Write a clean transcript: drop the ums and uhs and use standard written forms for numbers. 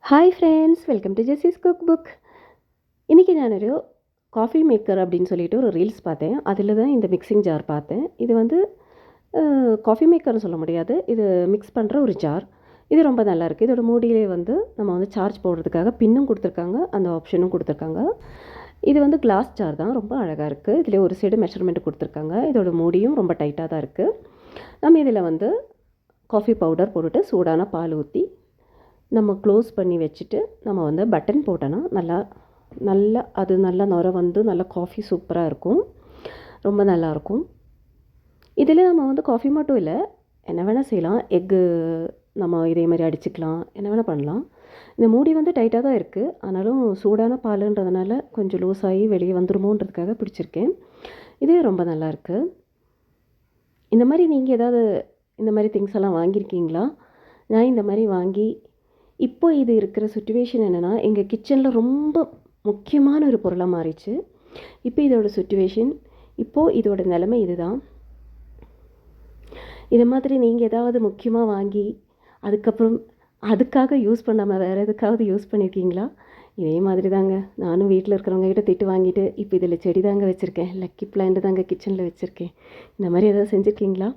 Hi friends, welcome to Jessy's cook book. இன்றைக்கி ഞാനൊരു coffee maker அப்படின்னு சொல்லிட்டு ஒரு ரீல்ஸ் பார்த்தேன். அதில் தான் இந்த மிக்சிங் ஜார் பார்த்தேன். இது வந்து காஃபி மேக்கர்னு சொல்ல முடியாது, இது மிக்ஸ் பண்ணுற ஒரு ஜார். இது ரொம்ப நல்லாயிருக்கு. இதோட மூடியிலே வந்து நம்ம வந்து சார்ஜ் போடுறதுக்காக பின்னும் கொடுத்துருக்காங்க, அந்த ஆப்ஷனும் கொடுத்துருக்காங்க. இது வந்து கிளாஸ் ஜார் தான், ரொம்ப அழகாக இருக்குது. இதில் ஒரு சைடு மெஷர்மெண்ட் கொடுத்துருக்காங்க. இதோட மூடியும் ரொம்ப டைட்டாக தான் இருக்குது. நம்ம இதில் வந்து காஃபி பவுடர் போட்டுட்டு சூடான பால் ஊற்றி நம்ம க்ளோஸ் பண்ணி வச்சுட்டு நம்ம வந்து பட்டன் போட்டோன்னா நல்லா நுர வந்து நல்லா காஃபி சூப்பராக இருக்கும், ரொம்ப நல்லாயிருக்கும். இதில் நம்ம வந்து காஃபி மட்டும் இல்லை, என்ன வேணால் செய்யலாம். எக்கு நம்ம இதே மாதிரி அடிச்சுக்கலாம், என்ன வேணால் பண்ணலாம். இந்த மூடி வந்து டைட்டாக தான் இருக்குது, ஆனாலும் சூடான பாலுன்றதுனால கொஞ்சம் லூஸ் ஆகி வெளியே வந்துருமோன்றதுக்காக பிடிச்சிருக்கேன். இது ரொம்ப நல்லாயிருக்கு. இந்த மாதிரி நீங்கள் ஏதாவது இந்த மாதிரி திங்ஸ் எல்லாம் வாங்கியிருக்கீங்களா? நான் இந்த மாதிரி வாங்கி இப்போ இது இருக்கிற சுச்சுவேஷன் என்னென்னா, எங்கள் கிச்சனில் ரொம்ப முக்கியமான ஒரு பொருளாக மாறிச்சு. இப்போ இதோட சுச்சுவேஷன், இப்போது இதோட நிலைமை இதுதான். இதை மாதிரி நீங்கள் ஏதாவது முக்கியமாக வாங்கி அதுக்கப்புறம் அதுக்காக யூஸ் பண்ணாமல் வேறு எதுக்காவது யூஸ் பண்ணியிருக்கீங்களா? இதே மாதிரி தாங்க நானும் வீட்டில் இருக்கிறவங்க கிட்ட திட்டு வாங்கிட்டு இப்போ இதில் செடி தாங்க வச்சுருக்கேன், லக்கி பிளான்ட் தாங்க கிச்சனில் வச்சுருக்கேன். இந்த மாதிரி ஏதாவது செஞ்சுருக்கீங்களா?